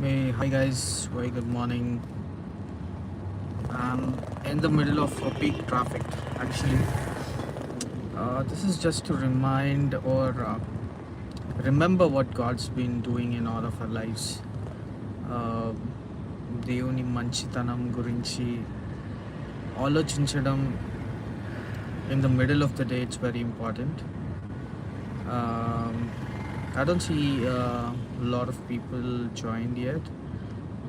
Hey, hi guys, very good morning. I'm in the middle of a peak traffic actually. This is just to remind or remember what God's been doing in all of our lives. Uh, దేవుని మంచితనం గురించి ఆలోచించడం in the middle of the day, it's very important. Um, I don't see a lot of people joined yet,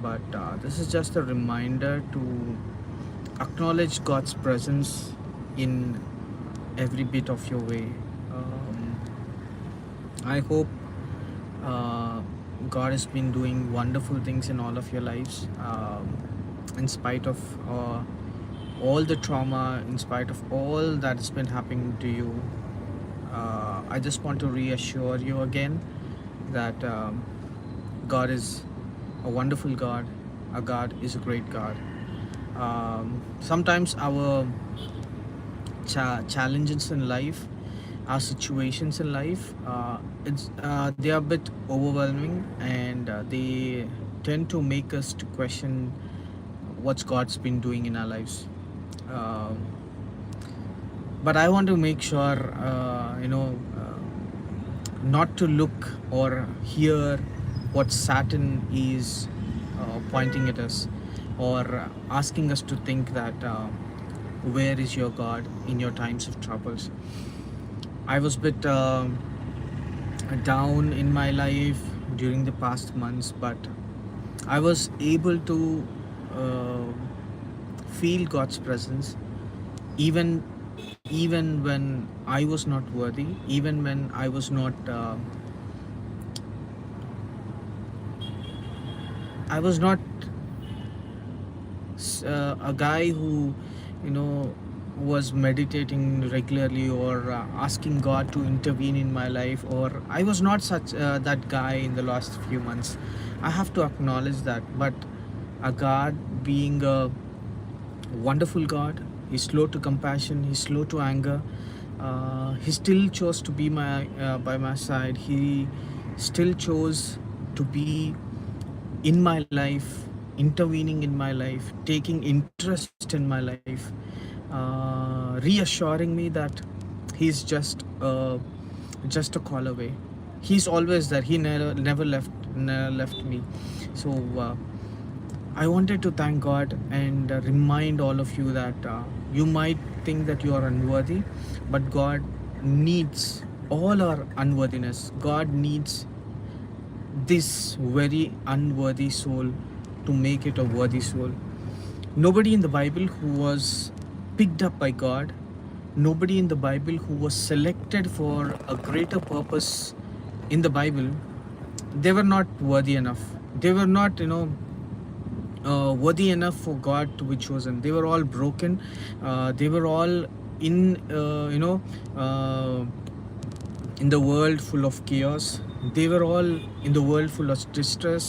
but this is just a reminder to acknowledge God's presence in every bit of your way. Um, I hope uh, God has been doing wonderful things in all of your lives, in spite of all the trauma, in spite of all that has been happening to you. I just want to reassure you again that God is a wonderful God. Our God is a great God. Sometimes our challenges in life, our situations in life, they are a bit overwhelming, and they tend to make us to question what's God's been doing in our lives. Um but I want to make sure, not to look or hear what Satan is pointing at us, or asking us to think that where is your God in your times of troubles. I was a bit down in my life during the past months, but I was able to uh, feel God's presence, even even when I was not worthy, even when I was not I was not a guy who, you know, was meditating regularly, or asking God to intervene in my life, or I was not such that guy in the last few months. I have to acknowledge that. But a God being a wonderful God, He's slow to compassion, He's slow to anger. He still chose to be by my side. He still chose to be in my life, intervening in my life, taking interest in my life, reassuring me that He's just a call away. He's always there. He never left me. So I wanted to thank God and remind all of you that you might think that you are unworthy, but God needs all our unworthiness. God needs this very unworthy soul to make it a worthy soul. Nobody in the Bible who was picked up by God, nobody in the Bible who was selected for a greater purpose in the Bible, they were not worthy enough. They were not, worthy enough for God to be chosen. They were all broken. They were all in, uh, in the world full of chaos. They were all in the world full of distress.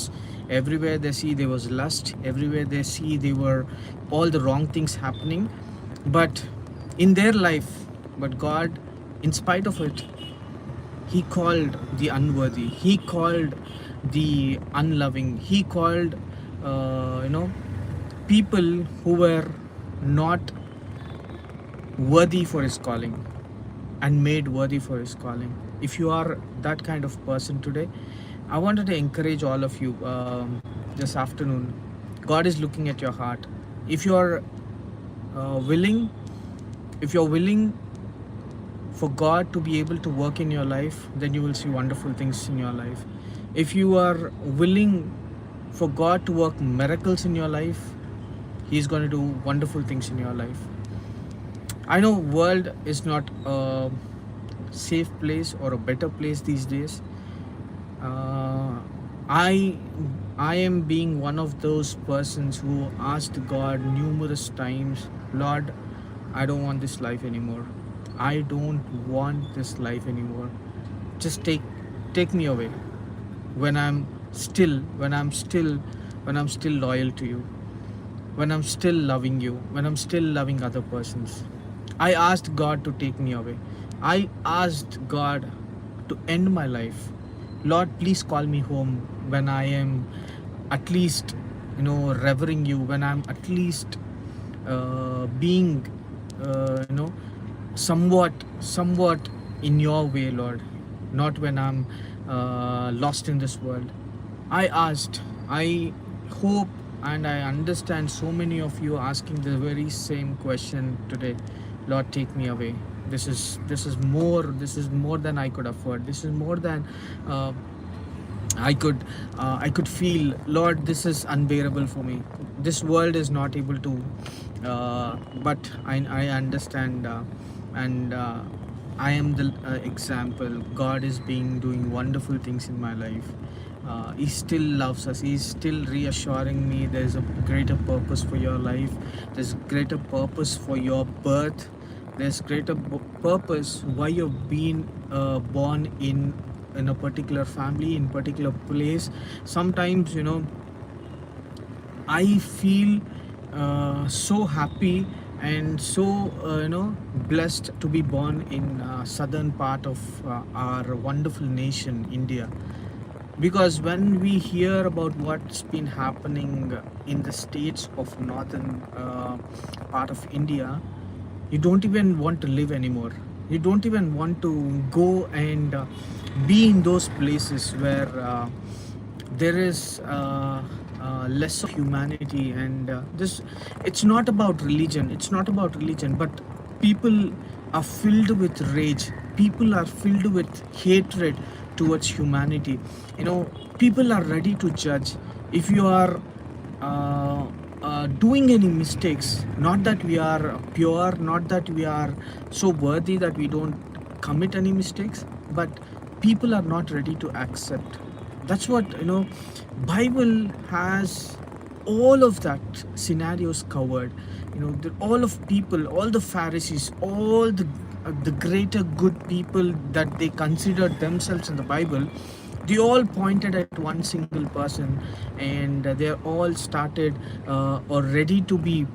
Everywhere they see there was lust. Everywhere they see there were all the wrong things happening. But in their life, but God, in spite of it, He called the unworthy. He called the unloving. He called, people who were not worthy for His calling, and made worthy for His calling. If you are that kind of person today, I wanted to encourage all of you this afternoon. God is looking at your heart. If you are willing, if you're willing for God to be able to work in your life, then you will see wonderful things in your life. If you are willing for God to work miracles in your life, He's going to do wonderful things in your life. I know world is not a safe place or a better place these days. Uh, I I am being one of those persons who asked God numerous times, Lord, I don't want this life anymore. I don't want this life anymore. Just take me away. When I'm still, when I'm still, when I'm still loyal to you, when I'm still loving you, when I'm still loving other persons. I asked God to take me away. I asked God to end my life. Lord, please call me home when I am at least, revering you, when I'm at least being, somewhat in your way, Lord, not when I'm lost in this world. I asked, I hope and I understand so many of you asking the very same question today. Lord, take me away. This is more than I could afford. This is more than uh, I could feel. Lord, this is unbearable for me. This world is not able to, but I understand, and I am the example. God is being doing wonderful things in my life. He still loves us. He's still reassuring me there's a greater purpose for your life. There's greater purpose for your birth. There's greater purpose why you've been born in a particular family, in particular place. Sometimes, I feel so happy and so blessed to be born in southern part of our wonderful nation, India. Because when we hear about what's been happening in the states of northern part of India, you don't even want to live anymore. You don't even want to go and be in those places where there is less of humanity. And this it's not about religion, but people are filled with rage. People are filled with hatred towards humanity. People are ready to judge if you are doing any mistakes. Not that we are pure, not that we are so worthy that we don't commit any mistakes, but people are not ready to accept. That's what, Bible has all of that scenarios covered. All of people, all the Pharisees, all the greater good people that they considered themselves in the Bible, they all pointed at one single person, and they all started or ready to be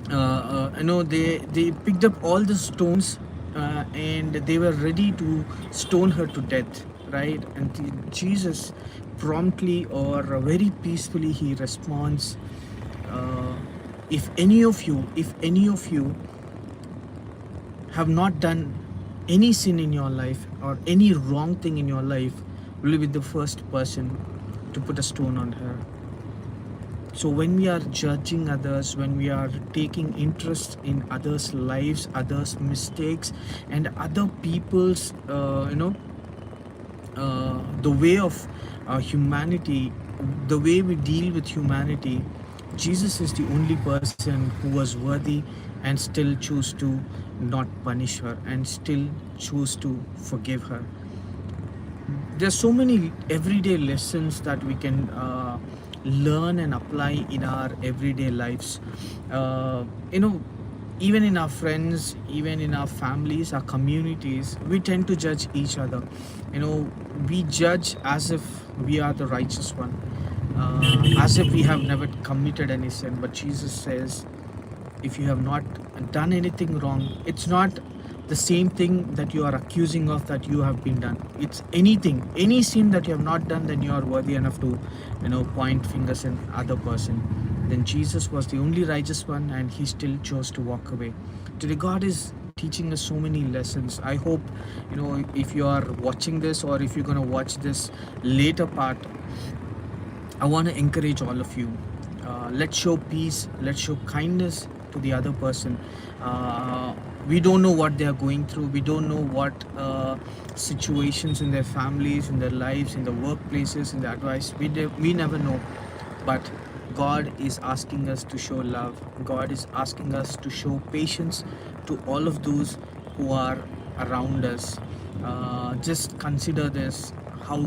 they picked up all the stones, and they were ready to stone her to death, right? And Jesus promptly or very peacefully he responds, uh, if any of you have not done any sin in your life or any wrong thing in your life, will be the first person to put a stone on her. So when we are judging others, when we are taking interest in others' lives, others' mistakes, and other people's, the way of humanity, the way we deal with humanity, Jesus is the only person who was worthy and still chose to not punish her and still chose to forgive her. There's so many everyday lessons that we can learn and apply in our everyday lives. uh, you know Even in our friends, even in our families, our communities, we tend to judge each other. We judge as if we are the righteous one, as if we have never committed any sin. But Jesus says, if you have not done anything wrong, it's not the same thing that you are accusing of that you have been done. It's anything, any sin that you have not done, then you are worthy enough to point fingers in other person. Then Jesus was the only righteous one, and he still chose to walk away. Today God is teaching us so many lessons. I hope, if you are watching this, or if you're going to watch this later part, I want to encourage all of you. Let's show peace. Let's show kindness to the other person. We don't know what they are going through. We don't know what situations in their families, in their lives, in the workplaces, in the advice. We never know. But God is asking us to show love. God is asking us to show patience to all of those who are around us. Just consider this, how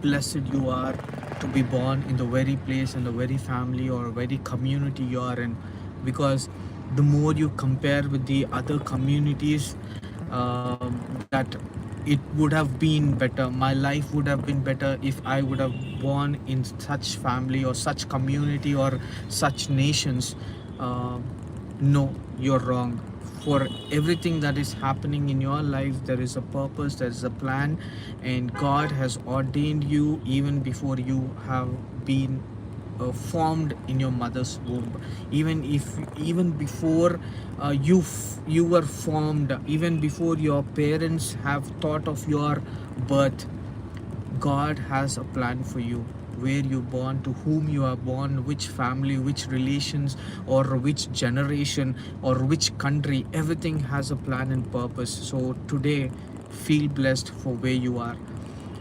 blessed you are to be born in the very place, in the very family or very community you are in. Because the more you compare with the other communities, that it would have been better, my life would have been better if I would have born in such family or such community or such nations. uh, no, you're wrong. For everything that is happening in your life, there is a purpose, there is a plan, and God has ordained you even before you have been formed in your mother's womb. Even before you were formed, even before your parents have thought of your birth, God has a plan for you. Where you born, to whom you are born, which family, which relations, or which generation, or which country, everything has a plan and purpose. So today, feel blessed for where you are.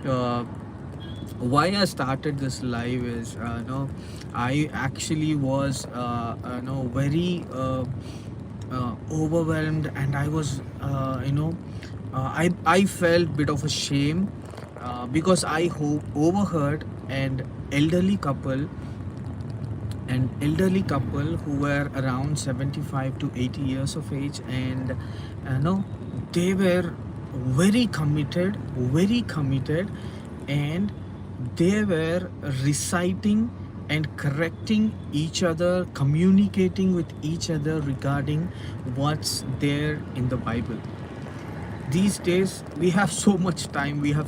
uh, why I started this live is, I actually was very overwhelmed, and I was I felt bit of a shame because I overheard elderly couple an elderly couple who were around 75 to 80 years of age, and they were very committed, and they were reciting and correcting each other, communicating with each other regarding what's there in the Bible. These days we have so much time, we keep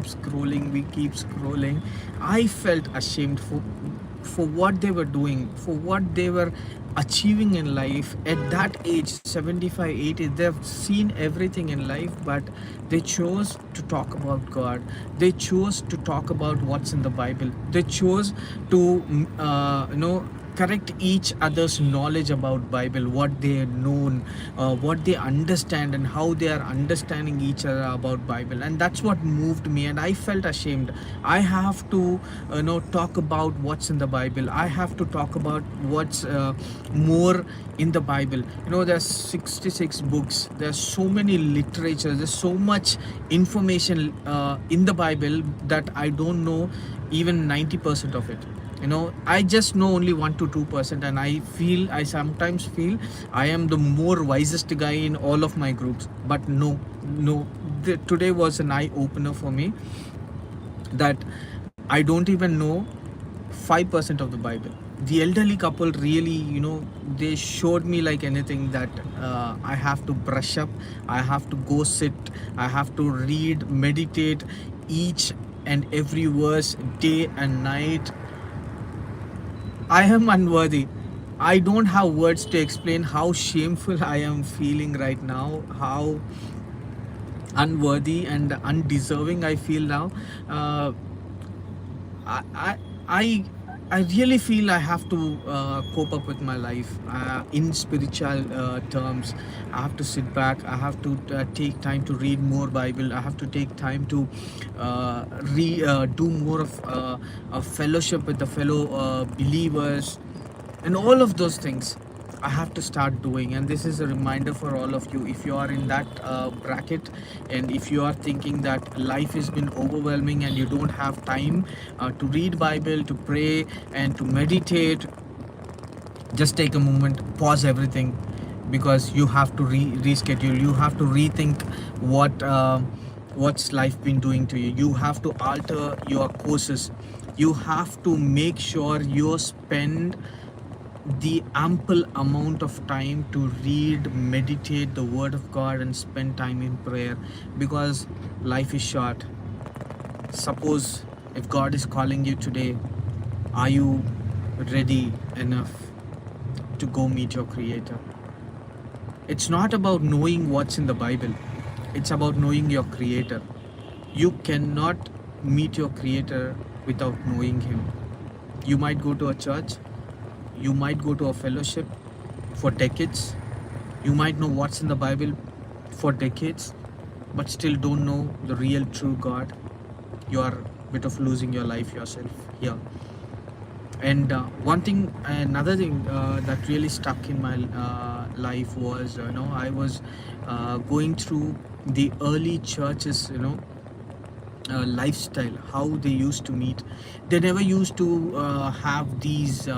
scrolling. I felt ashamed for what they were doing, for what they were achieving in life at that age, 75, 80. They've seen everything in life, but they chose to talk about God. They chose to talk about what's in the Bible. They chose to correct each other's knowledge about Bible, what they known, what they understand, and how they are understanding each other about Bible. And that's what moved me, and I felt ashamed. I have to talk about what's in the Bible. I have to talk about what's more in the Bible. There's 66 books, there's so many literature, there's so much information in the Bible that I don't know even 90% of it. I just know only 1 to 2%, and I sometimes feel I am the more wisest guy in all of my groups. But no, today was an eye opener for me, that I don't even know 5% of the Bible. The elderly couple really, they showed me like anything, that I have to brush up, I have to go sit, I have to read, meditate each and every verse day and night. I am unworthy. I don't have words to explain how shameful I am feeling right now, how unworthy and undeserving I feel now. Uh, I, I, I I really feel I have to cope up with my life in spiritual terms. I have to sit back. I have to take time to read more Bible. I have to take time to do more of a fellowship with the fellow believers, and all of those things I have to start doing. And this is a reminder for all of you, if you are in that bracket, and if you are thinking that life has been overwhelming and you don't have time to read Bible, to pray, and to meditate, just take a moment, pause everything, because you have to reschedule. You have to rethink what's life been doing to you. You have to alter your courses. You have to make sure you spend the ample amount of time to read, meditate the word of God, and spend time in prayer, because life is short. Suppose if God is calling you today, are you ready enough to go meet your Creator? It's not about knowing what's in the Bible, it's about knowing your Creator. You cannot meet your Creator without knowing Him. You might go to a church, you might go to a fellowship for decades, you might know what's in the Bible for decades, but still don't know the real true God. You are a bit of losing your life yourself here. And another thing that really stuck in my life was, I was going through the early churches, lifestyle, how they used to meet. They never used to have these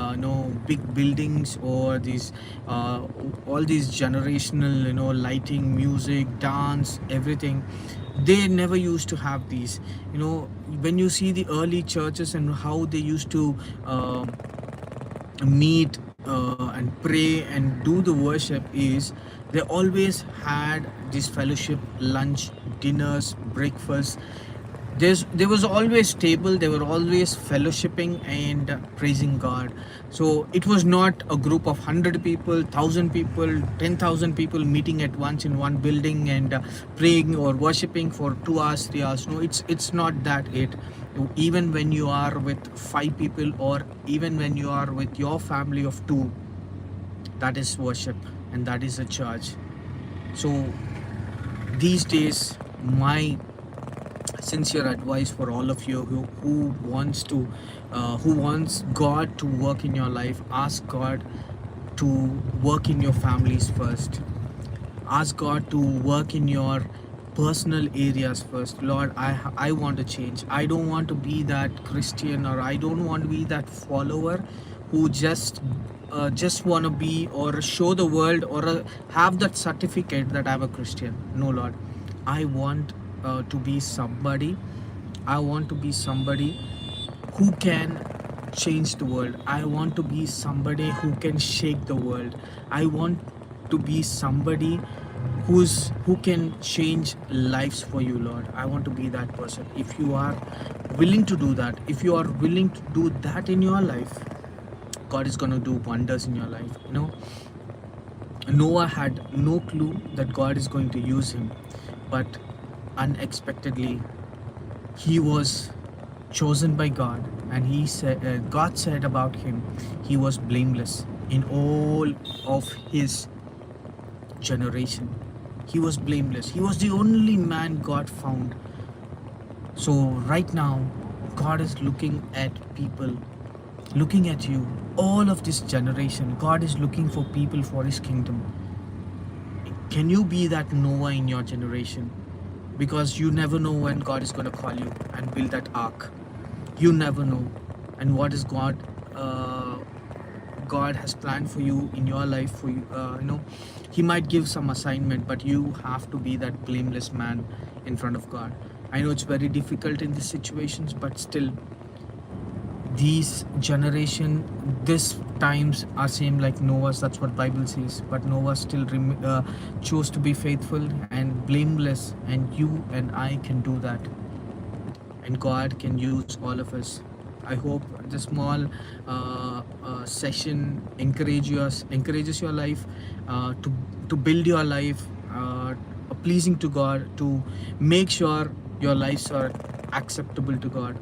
big buildings, or these all these generational lighting, music, dance, everything. They never used to have these. When you see the early churches and how they used to meet and pray and do the worship, is they always had this fellowship, lunch, dinners, breakfast. There was always table, they were always fellowshipping and praising God. So it was not a group of 100 people, 1,000 people, 10,000 people meeting at once in one building and praying or worshiping for 2 hours, 3 hours. No, it's not that it. Even when you are with 5 people, or even when you are with your family of two, that is worship, and that is a church. So these days, my sincere advice for all of you who wants God to work in your life: ask God to work in your families first. Ask God to work in your personal areas first. Lord, I want to change. I don't want to be that Christian, or I don't want to be that follower who just want to be or show the world, or have that certificate that I'm a Christian. No, Lord, I want to be somebody. I want to be somebody who can change the world. I want to be somebody who can shake the world. I want to be somebody who can change lives for you, Lord. I want to be that person. If you are willing to do that, if you are willing to do that in your life, God is going to do wonders in your life. Noah had no clue that God is going to use him, but unexpectedly he was chosen by God, and God said about him, he was blameless in all of his generation. He was blameless. He was the only man God found. So right now, God is looking at people, looking at you, all of this generation. God is looking for people for his kingdom. Can you be that Noah in your generation? Because you never know when God is going to call you and build that ark. You never know. And what is God has planned for you in your life. For you, he might give some assignment, but you have to be that blameless man in front of God. I know it's very difficult in these situations, but still, these generation, this times are same like Noah's. That's what Bible says. But Noah still chose to be faithful and blameless, and you and I can do that, and God can use all of us. I hope the small session encourages your life, to build your life pleasing to God, to make sure your lives are acceptable to God.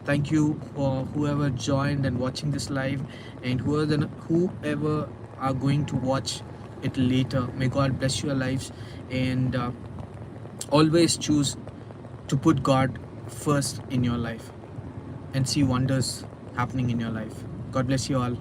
Thank you for whoever joined and watching this live, and whoever are going to watch it later. May God bless your lives, and always choose to put God first in your life, and see wonders happening in your life. God bless you all.